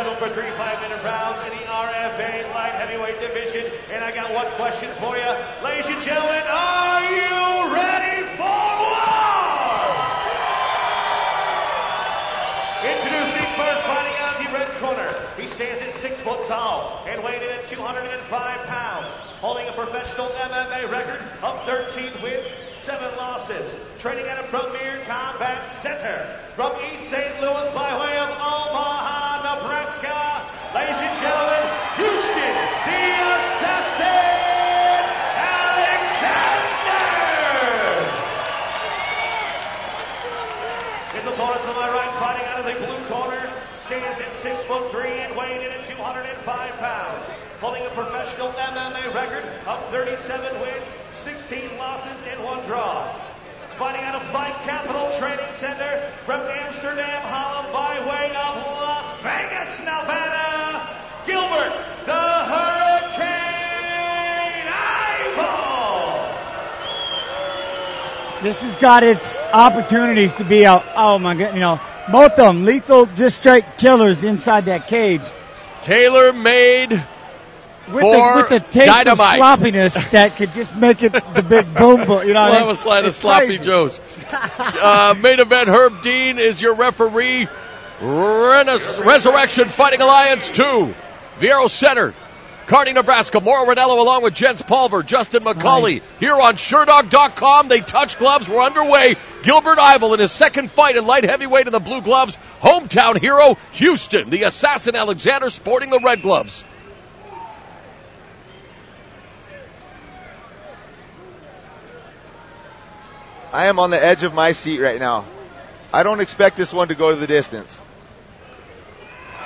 scheduled for 3 5-minute rounds in the RFA light heavyweight division. And I got one question for you. Ladies and gentlemen, are you ready for war? Introducing first, fighting out of the red corner. He stands at 6 foot tall and weighing in at 205 pounds. Holding a professional MMA record of 13 wins, 7 losses. Training at a premier combat center from East St. Louis by way of Omaha, Nebraska. Ladies and gentlemen, Houston, the Assassin, Alexander! His opponent to my right, fighting out of the blue corner, stands at 6'3" and weighing in at 205 pounds. Holding a professional MMA record of 37 wins, 16 losses, and 1 draw. Fighting out of Fight Capital Training Center from Amsterdam, Holland by way of Las Vegas, Nevada, Gilbert the Hurricane Yvel. This has got its opportunities to be oh my god, both of them lethal, just straight killers inside that cage. Tailor-made with the taste dynamite. Of sloppiness that could just make it the big boom. That was like a sloppy Joes. Main event, Herb Dean is your referee. Resurrection Fighting Alliance 2. Vieiro Center, Kearney, Nebraska. Mauro Ranallo along with Jens Pulver, Justin McCauley. Here on SureDog.com, they touch gloves. We're underway. Gilbert Yvel in his second fight in light heavyweight in the blue gloves. Hometown hero, Houston. The Assassin Alexander sporting the red gloves. I am on the edge of my seat right now. I don't expect this one to go to the distance.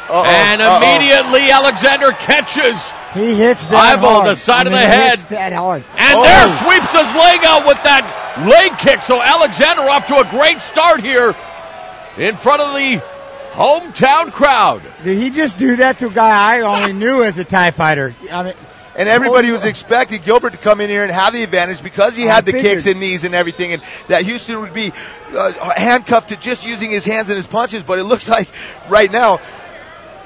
And immediately Alexander catches. He hits that Yvel hard. the side of the head. That hard. And there sweeps his leg out with that leg kick. So Alexander off to a great start here in front of the hometown crowd. Did he just do that to a guy I only knew as a TIE fighter? I mean, and everybody was expecting Gilbert to come in here and have the advantage because he had the kicks and knees and everything, and that Houston would be handcuffed to just using his hands and his punches. But it looks like right now,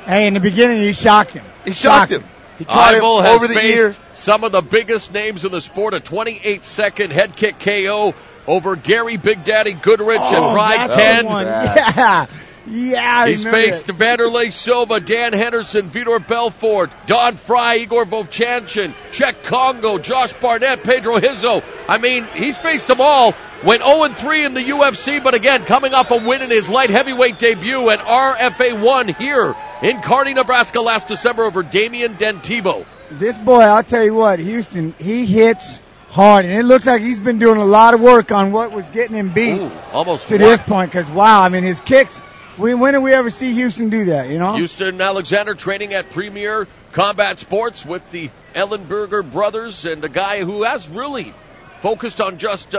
hey, in the beginning he shocked him. He shocked him. He caught him over the ear. Some of the biggest names in the sport. A 28-second head kick KO over Gary Big Daddy Goodrich and Ryan 10. Yeah, he's faced Vanderlei Silva, Dan Henderson, Vitor Belfort, Don Fry, Igor Vovchanchin, Czech Congo, Josh Barnett, Pedro Hizzo. I mean, he's faced them all. Went 0-3 in the UFC, but again, coming off a win in his light heavyweight debut at RFA 1 here in Kearney, Nebraska last December over Damian Dentivo. This boy, I'll tell you what, Houston, he hits hard, and it looks like he's been doing a lot of work on what was getting him beat almost to this point, because, wow, I mean, his kicks, when do we ever see Houston do that, Houston Alexander training at Premier Combat Sports with the Ellenberger brothers, and a guy who has really focused on just,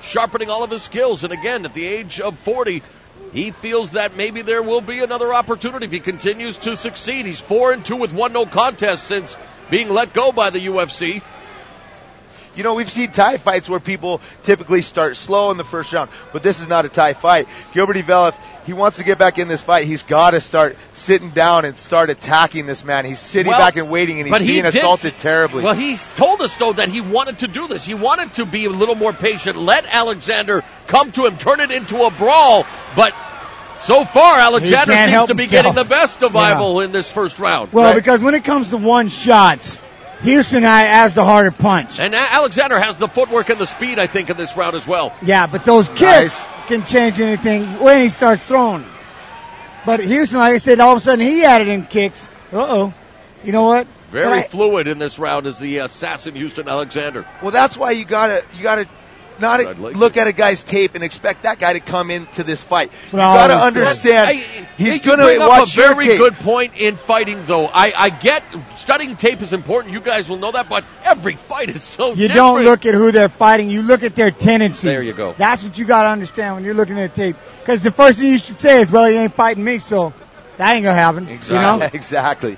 sharpening all of his skills. And again, at the age of 40, he feels that maybe there will be another opportunity if he continues to succeed. He's 4-2 with 1 no contest since being let go by the UFC. We've seen tie fights where people typically start slow in the first round, but this is not a tie fight. Gilbert Yvel, if he wants to get back in this fight, he's got to start sitting down and start attacking this man. He's sitting back and waiting, and he's being assaulted terribly. Well, he's told us, though, that he wanted to do this. He wanted to be a little more patient, let Alexander come to him, turn it into a brawl, but so far, Alexander seems to be getting the best of Yvel in this first round. Well, because when it comes to one shots, Houston has the harder punch. And Alexander has the footwork and the speed, I think, in this round as well. Yeah, but those kicks can change anything when he starts throwing. But Houston, like I said, all of a sudden he added in kicks. You know what? Very fluid in this round is the assassin Houston Alexander. Well, that's why you gotta not look at a guy's tape and expect that guy to come into this fight. You got to understand he's going to watch your tape. A very good point in fighting, though. I get studying tape is important. You guys will know that, but every fight is so different. You don't look at who they're fighting. You look at their tendencies. There you go. That's what you got to understand when you're looking at tape. Because the first thing you should say is, well, he ain't fighting me, so that ain't going to happen. Exactly. Exactly.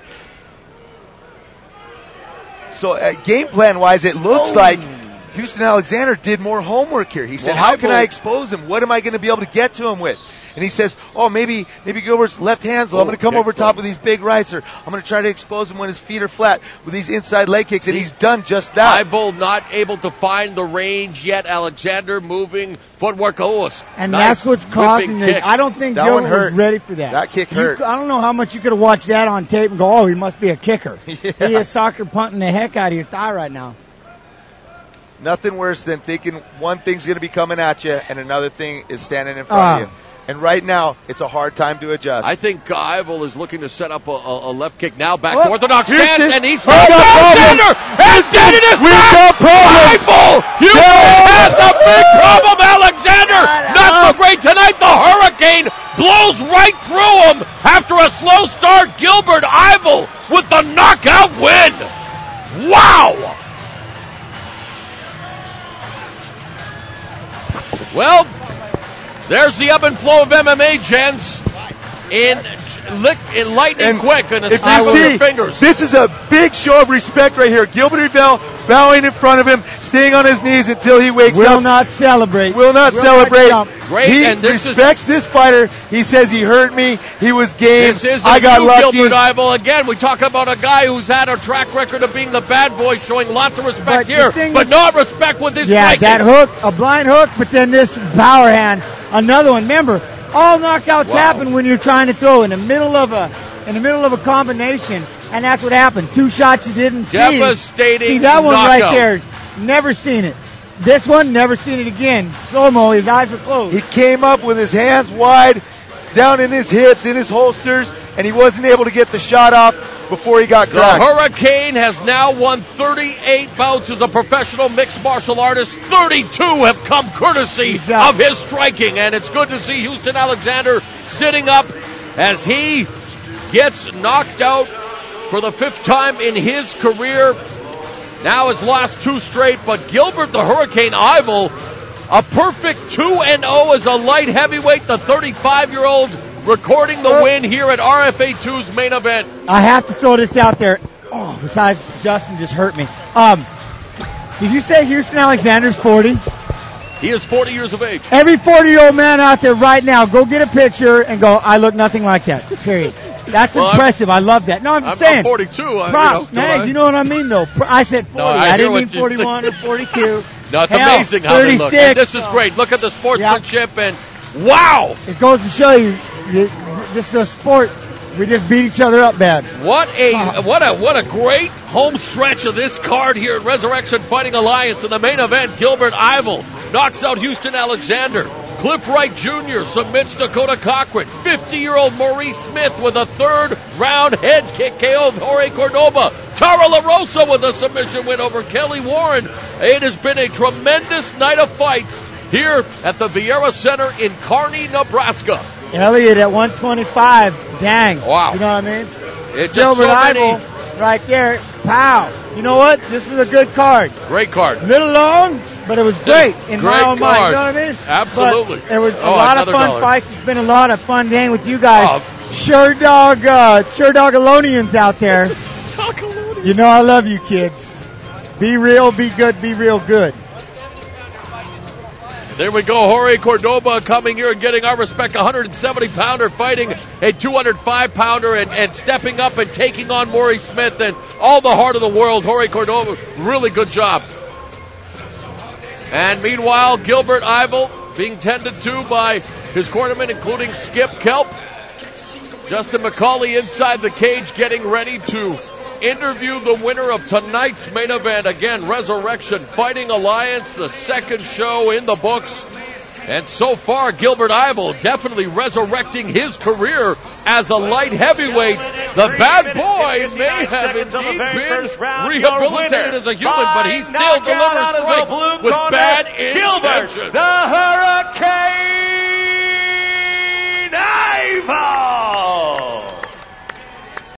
So game plan-wise, it looks like Houston Alexander did more homework here. He said, how can I expose him? What am I going to be able to get to him with? and he says, oh, maybe Gilbert's left hand's low. I'm going to come over top with these big rights, or I'm going to try to expose him when his feet are flat with these inside leg kicks, and he's done just that. Yvel not able to find the range yet. Alexander moving footwork. And that's what's causing this. I don't think Gilbert was ready for that. That kick hurt. I don't know how much you could have watched that on tape and go, oh, he must be a kicker. Yeah. He is soccer punting the heck out of your thigh right now. Nothing worse than thinking one thing's going to be coming at you and another thing is standing in front of you. And right now, it's a hard time to adjust. I think Yvel is looking to set up a left kick now. Back to orthodox stance, and he's Alexander! Extended his We've got problems! Yvel! Houston has a big problem, Alexander! Not so great tonight. The Hurricane blows right through him after a slow start. Gilbert Yvel with the knockout win! Wow! Well, there's the ebb and flow of MMA, gents. In lightning quick, and a snap of your fingers. This is a big show of respect right here. Gilbert Yvel bowing in front of him, staying on his knees until he wakes up. Will not celebrate. Great, he respects this fighter. He says he hurt me. He was game. This is I got lucky. Gilbert Yvel. Again, we talk about a guy who's had a track record of being the bad boy, showing lots of respect here, but not respect with this striking. That hook, a blind hook, but then this power hand, another one. Remember, all knockouts happen when you're trying to throw in the middle of a combination, and that's what happened. 2 shots you didn't see. Devastating. See that one knockout. right there? Never seen it. This one, never seen it again. Slow-mo, his eyes were closed. He came up with his hands wide, down in his hips, in his holsters, and he wasn't able to get the shot off before he got cracked. The Hurricane has now won 38 bouts as a professional mixed martial artist. 32 have come courtesy of his striking, and it's good to see Houston Alexander sitting up as he gets knocked out for the 5th time in his career. Now has lost 2 straight, but Gilbert the Hurricane Yvel, a perfect 2-0 as a light heavyweight, the 35-year-old recording the win here at RFA 2's main event. I have to throw this out there. Oh, besides, Justin just hurt me. Did you say Houston Alexander's 40? He is 40 years of age. Every 40-year-old man out there right now, go get a picture and go, I look nothing like that, period. That's impressive. I love that. No, I'm saying. I'm 42. Props, man. You know what I mean, though. I said 40. I didn't mean 41 or 42. No, it's amazing how they look. And this is great. Look at the sportsmanship, and wow! It goes to show you, this is a sport. We just beat each other up bad. What a great home stretch of this card here at Resurrection Fighting Alliance. In the main event, Gilbert Yvel knocks out Houston Alexander. Cliff Wright Jr. submits Dakota Cochran. 50-year-old Maurice Smith with a 3rd-round head kick KO of Jorge Cordoba. Tara La Rosa with a submission win over Kelly Warren. It has been a tremendous night of fights here at the Vieira Center in Kearney, Nebraska. Elliott at 125. Dang. Wow. You know what I mean? It's Gilbert Yvel right there. Pow. You know what? This was a good card. Great card. Little long, but it was great in my own mind. You know what I mean? Absolutely. But it was a lot of fun fights. It's been a lot of fun hanging with you guys. Sure dog Alonians out there. You know I love you kids. Be real, be good, be real good. There we go. Jorge Cordoba coming here and getting our respect. 170-pounder fighting a 205-pounder and stepping up and taking on Maurice Smith and all the heart of the world. Jorge Cordoba, really good job. And meanwhile, Gilbert Yvel being tended to by his cornermen, including Skip Kelp. Justin McCauley inside the cage getting ready to interview the winner of tonight's main event. Again, Resurrection Fighting Alliance, the 2nd show in the books. And so far, Gilbert Yvel definitely resurrecting his career as a light heavyweight. The bad boy may have indeed been rehabilitated as a human, but he still delivers strikes with bad intentions.